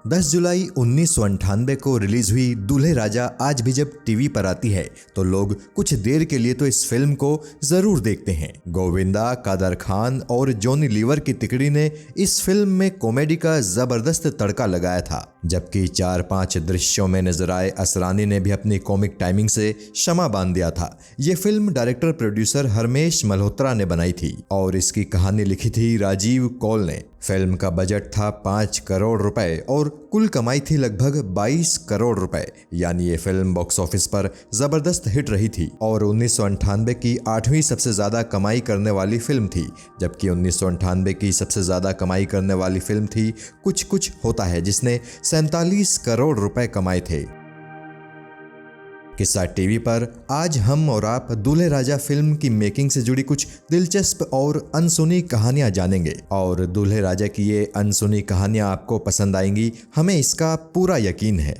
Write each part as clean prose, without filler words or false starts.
10 जुलाई 1998 को रिलीज हुई दूल्हे राजा आज भी जब टीवी पर आती है तो लोग कुछ देर के लिए तो इस फिल्म को जरूर देखते हैं। गोविंदा, कादर खान और जॉनी लीवर की तिकड़ी ने इस फिल्म में कॉमेडी का जबरदस्त तड़का लगाया था, जबकि 4-5 दृश्यों में नजर आए असरानी ने भी अपनी कॉमिक टाइमिंग से शमा बांध दिया था। ये film director producer Harmesh Malhotra ने बनाई थी और इसकी कहानी लिखी थी राजीव कौल ने। फिल्म का बजट था 5 करोड़ रुपए और कुल कमाई थी लगभग 22 करोड़ रुपए, यानी ये फिल्म बॉक्स ऑफिस पर जबरदस्त हिट रही थी और 1998 की 8वीं सबसे ज्यादा कमाई करने वाली फिल्म थी, जबकि 1998 की सबसे ज्यादा कमाई करने वाली फिल्म थी कुछ कुछ होता है, जिसने 47 करोड़ रुपए कमाए थे। किस्सा टीवी पर आज हम और आप दूल्हे राजा फिल्म की मेकिंग से जुड़ी कुछ दिलचस्प और अनसुनी कहानियां जानेंगे और दूल्हे राजा की ये अनसुनी कहानियां आपको पसंद आएंगी, हमें इसका पूरा यकीन है।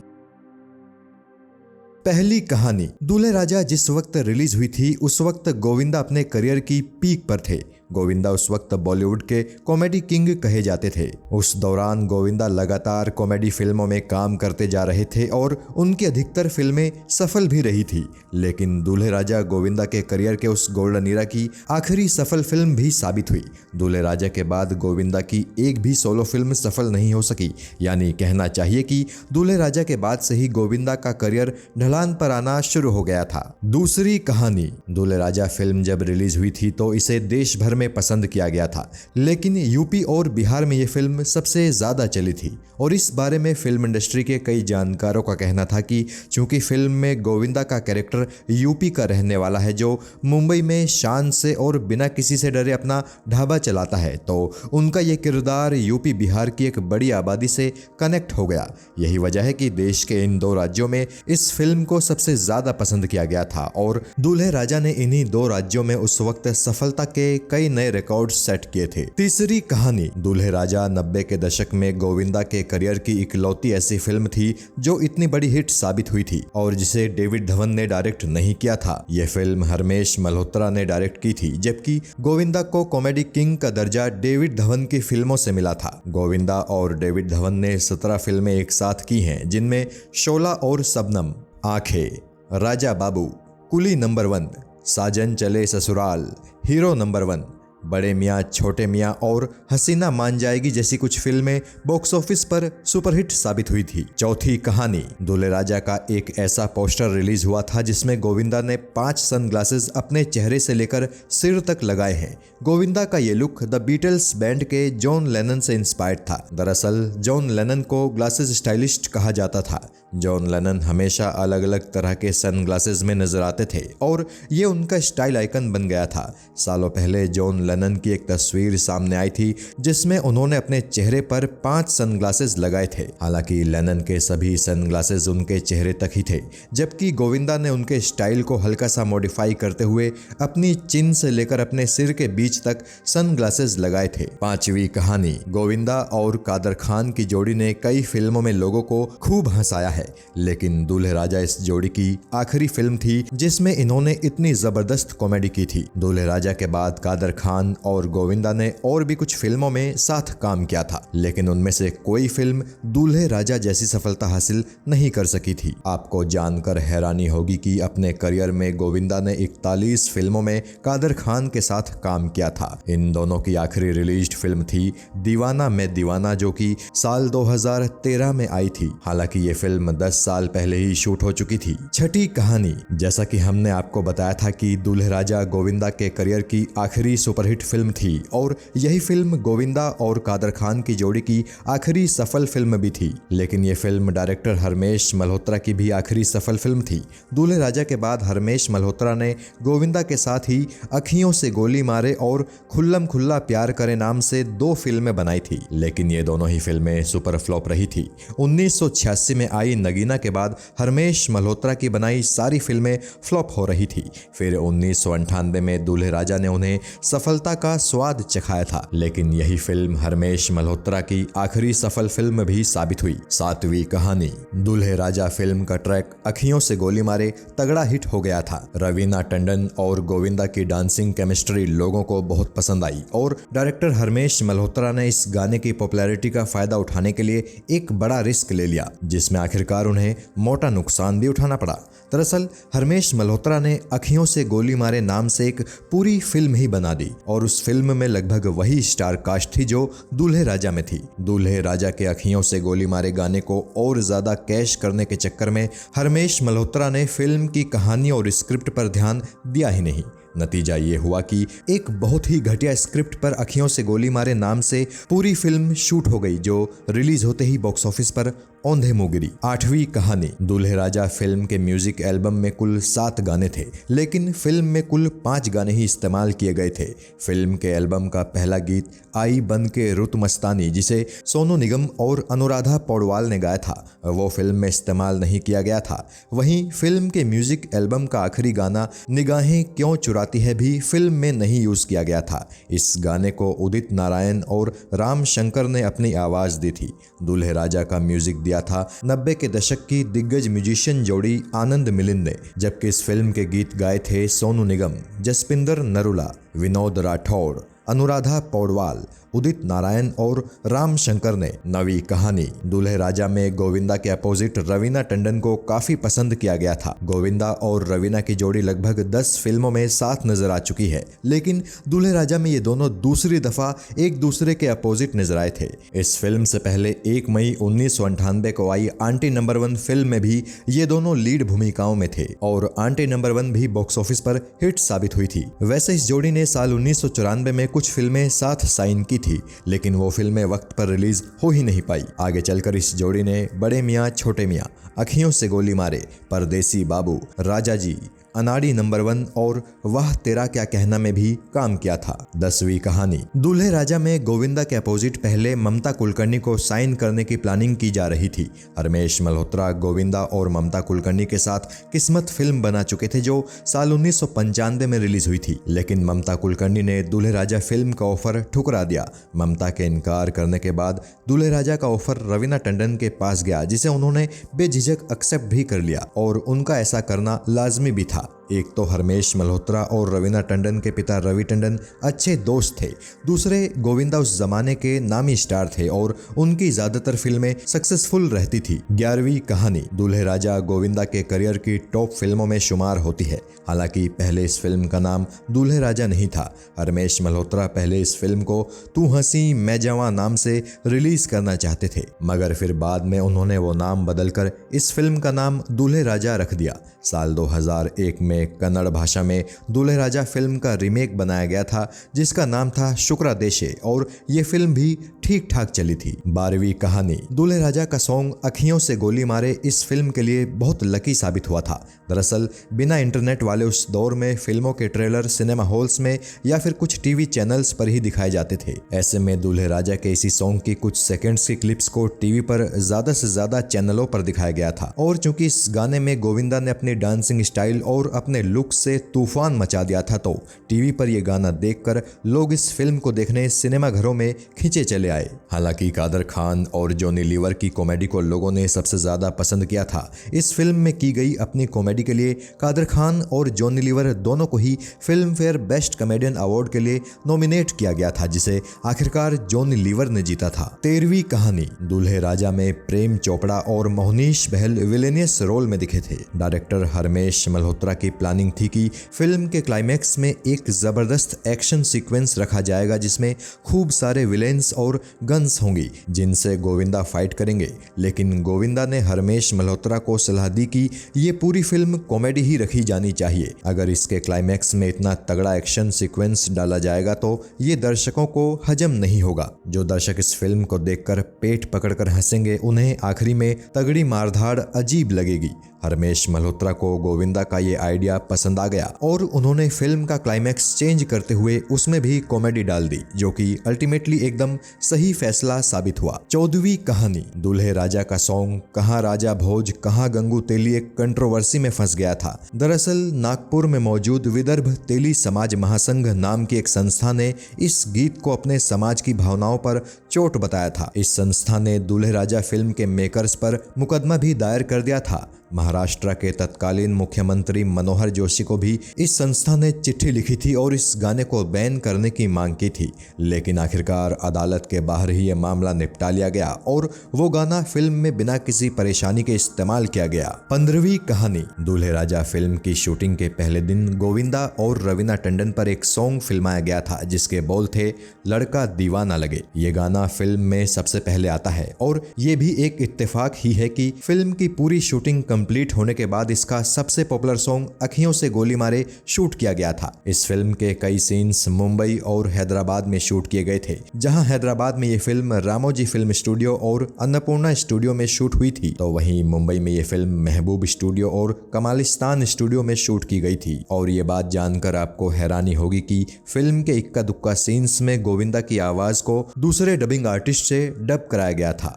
पहली कहानी। दूल्हे राजा जिस वक्त रिलीज हुई थी उस वक्त गोविंदा अपने करियर की पीक पर थे। गोविंदा उस वक्त बॉलीवुड के कॉमेडी किंग कहे जाते थे। उस दौरान गोविंदा लगातार कॉमेडी फिल्मों में काम करते जा रहे थे और उनकी अधिकतर फिल्में सफल भी रही थी, लेकिन दूल्हे राजा गोविंदा के करियर के उस गोल्डन ईरा की आखिरी सफल फिल्म भी साबित हुई। दूल्हे राजा के बाद गोविंदा की एक भी सोलो फिल्म सफल नहीं हो सकी, यानी कहना चाहिए कि दूल्हे राजा के बाद से ही गोविंदा का करियर ढलान पर आना शुरू हो गया था। दूसरी कहानी। दूल्हे राजा फिल्म जब रिलीज हुई थी तो इसे देश भर में पसंद किया गया था, लेकिन यूपी और बिहार में यह फिल्म सबसे ज्यादा चली थी और इस बारे में फिल्म इंडस्ट्री के कई जानकारों का कहना था कि चूंकि फिल्म में गोविंदा का कैरेक्टर यूपी का रहने वाला है जो मुंबई में शान से और बिना किसी से डरे अपना ढाबा चलाता है, तो उनका यह किरदार यूपी बिहार की एक बड़ी आबादी से कनेक्ट हो गया। यही वजह है कि देश के इन 2 राज्यों में इस फिल्म को सबसे ज्यादा पसंद किया गया था और दूल्हे राजा ने इन्हीं 2 राज्यों में उस वक्त सफलता के कई नए रिकॉर्ड सेट किए थे। तीसरी कहानी। दूल्हे राजा 90 के दशक में गोविंदा के करियर की इकलौती ऐसी फिल्म थी जो इतनी बड़ी हिट साबित हुई थी और जिसे डेविड धवन ने डायरेक्ट नहीं किया था। यह फिल्म हरमेश मल्होत्रा ने डायरेक्ट की थी, जबकि गोविंदा को कॉमेडी किंग का दर्जा डेविड धवन की फिल्मों से मिला था। गोविंदा और डेविड धवन ने 17 फिल्में एक साथ की हैं, जिनमें शोला और सबनम, आंखें, राजा बाबू, कुली नंबर 1, साजन चले ससुराल, हीरो नंबर 1, बड़े मियाँ छोटे मियाँ और हसीना मान जाएगी जैसी कुछ फिल्में बॉक्स ऑफिस पर सुपरहिट साबित हुई थी। चौथी कहानी। दूल्हे राजा का एक ऐसा पोस्टर रिलीज हुआ था जिसमें गोविंदा ने 5 सनग्लासेस अपने चेहरे से लेकर सिर तक लगाए हैं। गोविंदा का ये लुक द बीटल्स बैंड के जॉन लेनन से इंस्पायर्ड था। दरअसल जॉन लेनन को ग्लासेस स्टाइलिस्ट कहा जाता था। जॉन लेनन हमेशा अलग अलग तरह के सनग्लासेस में नजर आते थे और ये उनका स्टाइल आइकन बन गया था। सालों पहले जॉन लेनन की एक तस्वीर सामने आई थी जिसमें उन्होंने अपने चेहरे पर 5 सनग्लासेस लगाए थे। हालांकि लेनन के सभी सनग्लासेस उनके चेहरे तक ही थे, जबकि गोविंदा ने उनके स्टाइल को हल्का सा मॉडिफाई करते हुए अपनी चिन से लेकर अपने सिर के बीच तक सनग्लासेस लगाए थे। 5वीं कहानी। गोविंदा और कादर खान की जोड़ी ने कई फिल्मों में लोगों को खूब हंसाया है, लेकिन दूल्हे राजा इस जोड़ी की आखिरी फिल्म थी जिसमें इन्होंने इतनी जबरदस्त कॉमेडी की थी। दूल्हे राजा के बाद कादर खान और गोविंदा ने और भी कुछ फिल्मों में साथ काम किया था, लेकिन उनमें से कोई फिल्म दूल्हे राजा जैसी सफलता हासिल नहीं कर सकी थी। आपको जानकर हैरानी होगी कि अपने करियर में गोविंदा ने 41 फिल्मों में कादर खान के साथ काम किया था। इन दोनों की आखिरी रिलीज्ड फिल्म थी दीवाना मैं दीवाना, जो कि साल 2013 में आई थी। हालांकि ये फिल्म 10 साल पहले ही शूट हो चुकी थी। छठी कहानी। जैसा कि हमने आपको बताया था कि दूल्हे राजा गोविंदा के करियर की आखिरी सुपरहिट फिल्म थी और यही फिल्म गोविंदा और कादर खान की जोड़ी की आखिरी सफल फिल्म भी थी, लेकिन यह फिल्म डायरेक्टर हरमेश मल्होत्रा की भी आखिरी सफल फिल्म थी। दूल्हे राजा के बाद हरमेश मल्होत्रा ने गोविंदा के साथ ही अखियों से गोली मारे और खुल्लम खुल्ला प्यार करे नाम से 2 फिल्में बनाई थी, लेकिन ये दोनों ही फिल्में सुपर फ्लॉप रही थी। 1986 में आई नगीना के बाद हरमेश मल्होत्रा की बनाई सारी फिल्में फ्लॉप हो रही थी। फिर 1998 में दूल्हे राजा ने उन्हें सफलता का स्वाद चखाया था, लेकिन यही फिल्म हरमेश मल्होत्रा की आखिरी सफल फिल्म भी साबित हुई। 7वीं कहानी। दूल्हे राजा फिल्म का ट्रैक अखियों से गोली मारे तगड़ा हिट हो गया था। रवीना टंडन और गोविंदा की डांसिंग केमिस्ट्री लोगों को बहुत पसंद आई और डायरेक्टर हरमेश मल्होत्रा ने इस गाने की पॉपुलैरिटी का फायदा उठाने के लिए एक बड़ा रिस्क ले लिया, जिसमें आखिरकार उन्हें मोटा नुकसान भी उठाना पड़ा। दरअसल हरमेश मल्होत्रा ने अखियों से गोली मारे नाम से एक पूरी फिल्म ही बना दी और उस फिल्म में लगभग वही स्टार कास्ट थी जो दूल्हे राजा में थी। दूल्हे राजा के अखियों से गोली मारे गाने को और ज्यादा कैश करने के चक्कर में हरमेश मल्होत्रा ने फिल्म की कहानी और स्क्रिप्ट पर ध्यान दिया ही नहीं। नतीजा ये हुआ कि एक बहुत ही घटिया स्क्रिप्ट पर अखियों से गोली मारे नाम से पूरी फिल्म शूट हो गई, जो रिलीज होते ही बॉक्स ऑफिस पर औंधे मुंह गिरी। 8वीं कहानी। दूल्हे राजा फिल्म के म्यूजिक एल्बम में कुल 7 गाने थे, लेकिन फिल्म में कुल 5 गाने ही इस्तेमाल किए गए थे। फिल्म के एल्बम का पहला गीत आई बन के रुत मस्तानी, जिसे सोनू निगम और अनुराधा पौडवाल ने गाया था, वो फिल्म में इस्तेमाल नहीं किया गया था। वहीं फिल्म के म्यूजिक एल्बम का आखिरी गाना निगाहें क्यों चुराती है भी फिल्म में नहीं यूज किया गया था। इस गाने को उदित नारायण और राम शंकर ने अपनी आवाज दी थी। दूल्हे राजा का म्यूजिक दिया था 90 के दशक की दिग्गज म्यूजिशियन जोड़ी आनंद मिलिंद ने, जबकि इस फिल्म के गीत गाए थे सोनू निगम, जसपिंदर नरूला, विनोद राठौड़, अनुराधा पौडवाल, उदित नारायण और राम शंकर ने। 9वीं कहानी। दूल्हे राजा में गोविंदा के अपोजिट रवीना टंडन को काफी पसंद किया गया था। गोविंदा और रवीना की जोड़ी लगभग 10 फिल्मों में साथ नजर आ चुकी है, लेकिन दूल्हे राजा में ये दोनों दूसरी दफा एक दूसरे के अपोजिट नजर आए थे। इस फिल्म से पहले 1 मई 1998 को आई आंटी नंबर 1 फिल्म में भी ये दोनों लीड भूमिकाओं में थे और आंटी नंबर 1 भी बॉक्स ऑफिस पर हिट साबित हुई थी। वैसे इस जोड़ी ने साल 1994 में कुछ फिल्में साथ साइन की थी, लेकिन वो फिल्में वक्त पर रिलीज हो ही नहीं पाई। आगे चलकर इस जोड़ी ने बड़े मियाँ छोटे मियाँ, अखियों से गोली मारे, परदेसी बाबू, राजा जी, अनाड़ी नंबर 1 और वाह तेरा क्या कहना में भी काम किया था। 10वीं कहानी। दूल्हे राजा में गोविंदा के अपोजिट पहले ममता कुलकर्णी को साइन करने की प्लानिंग की जा रही थी। हरमेश मल्होत्रा गोविंदा और ममता कुलकर्णी के साथ किस्मत फिल्म बना चुके थे, जो साल 1995 में रिलीज हुई थी, लेकिन ममता कुलकर्णी ने दूल्हे राजा फिल्म का ऑफर ठुकरा दिया। ममता के इनकार करने के बाद दूल्हे राजा का ऑफर रवीना टंडन के पास गया, जिसे उन्होंने बेझिझक एक्सेप्ट भी कर लिया और उनका ऐसा करना लाजमी भी था। एक तो हरमेश मल्होत्रा और रवीना टंडन के पिता रवि टंडन अच्छे दोस्त थे, दूसरे गोविंदा उस जमाने के नामी स्टार थे और उनकी ज्यादातर फिल्में सक्सेसफुल रहती थी। 11वीं कहानी। दूल्हे राजा गोविंदा के करियर की टॉप फिल्मों में शुमार होती है। हालांकि पहले इस फिल्म का नाम दूल्हे राजा नहीं था। हरमेश मल्होत्रा पहले इस फिल्म को तू हंसी मैं जवां नाम से रिलीज करना चाहते थे, मगर फिर बाद में उन्होंने वो नाम बदलकर इस फिल्म का नाम दूल्हे राजा रख दिया। साल 2001 में कन्नड़ भाषा में दूल्हे राजा फिल्म का रीमेक बनाया गया था, जिसका नाम था शुक्रा देशे, और ये फिल्म भी ठीक ठाक चली थी। 12वीं कहानी। दूल्हे राजा का सॉन्ग अखियों से गोली मारे इस फिल्म के लिए बहुत लकी साबित हुआ था। दरअसल बिना इंटरनेट वाले उस दौर में फिल्मों के ट्रेलर सिनेमा हॉल्स में या फिर कुछ टीवी चैनल्स पर ही दिखाए जाते थे। ऐसे में दूल्हे राजा के इसी सॉन्ग की कुछ सेकंड्स की क्लिप्स को टीवी पर ज्यादा से ज्यादा चैनलों पर दिखाया गया था, और चूंकि इस गाने में गोविंदा ने अपनी डांसिंग स्टाइल और अपने लुक से तूफान मचा दिया था, तो टीवी पर यह गाना देखकर लोग इस फिल्म को देखने सिनेमा घरों में खींचे चले आए। हालांकि कादर खान और जॉनी लीवर की कॉमेडी को लोगों ने सबसे ज्यादा पसंद किया था। इस फिल्म में की गई अपनी कॉमेडी के लिए कादर खान और जॉनी लीवर दोनों को ही Filmfare best comedian award के लिए नॉमिनेट किया गया था, जिसे आखिरकार जॉनी लीवर ने जीता था। 13वीं कहानी। दूल्हे राजा में प्रेम चोपड़ा और मोहनीश बहल विलेनियस रोल में दिखे थे। डायरेक्टर हरमेश मल्होत्रा की प्लानिंग थी कि फिल्म के क्लाइमैक्स में एक जबरदस्त एक्शन सीक्वेंस रखा जाएगा, जिसमें खूब सारे विलेन्स और गन्स होंगी जिनसे गोविंदा फाइट करेंगे, लेकिन गोविंदा ने हरमेश मल्होत्रा को सलाह दी कि ये पूरी फिल्म कॉमेडी ही रखी जानी चाहिए। अगर इसके क्लाइमैक्स में इतना तगड़ा एक्शन सीक्वेंस डाला जाएगा तो ये दर्शकों को हजम नहीं होगा। जो दर्शक इस फिल्म को देखकर पेट पकड़कर हंसेंगे, उन्हें आखिरी में तगड़ी मारधाड़ अजीब लगेगी। हरमेश मल्होत्रा को गोविंदा का ये आइडिया आइडिया पसंद आ गया और उन्होंने फिल्म का क्लाइमैक्स चेंज करते हुए उसमें भी कॉमेडी डाल दी, जो कि अल्टीमेटली एकदम सही फैसला साबित हुआ। 14वीं कहानी दूल्हे राजा का सॉन्ग कहाँ राजा भोज कहाँ गंगू तेली एक कंट्रोवर्सी में फंस गया था। दरअसल नागपुर में मौजूद विदर्भ तेली समाज महासंघ नाम की एक संस्था ने इस गीत को अपने समाज की भावनाओं पर चोट बताया था। इस संस्था ने दूल्हे राजा फिल्म के मेकर्स पर मुकदमा भी दायर कर दिया था। महाराष्ट्र के तत्कालीन मुख्यमंत्री मनोहर जोशी को भी इस संस्था ने चिट्ठी लिखी थी और इस गाने को बैन करने की मांग की थी, लेकिन आखिरकार अदालत के बाहर ही यह मामला निपटा लिया गया और वो गाना फिल्म में बिना किसी परेशानी के इस्तेमाल किया गया। 15वीं कहानी दूल्हे राजा फिल्म की शूटिंग के पहले दिन गोविंदा और रवीना टंडन पर एक सॉन्ग फिल्माया गया था जिसके बोल थे लड़का दीवाना लगे। ये गाना फिल्म में सबसे पहले आता है और ये भी एक इत्तेफाक ही है कि फिल्म की पूरी शूटिंग कंप्लीट होने के बाद इसका सबसे पॉपुलर सॉन्ग अखियों से गोली मारे शूट किया गया था। इस फिल्म के कई सीन्स मुंबई और हैदराबाद में शूट किए गए थे। जहां हैदराबाद में ये फिल्म रामोजी फिल्म स्टूडियो और अन्नपूर्णा स्टूडियो में शूट हुई थी, तो वहीं मुंबई में ये फिल्म महबूब स्टूडियो और कमालिस्तान स्टूडियो में शूट की गई थी। और ये बात जानकर आपको हैरानी होगी कि फिल्म के इक्का दुक्का सीन्स में गोविंदा की आवाज को दूसरे डबिंग आर्टिस्ट से डब कराया गया था।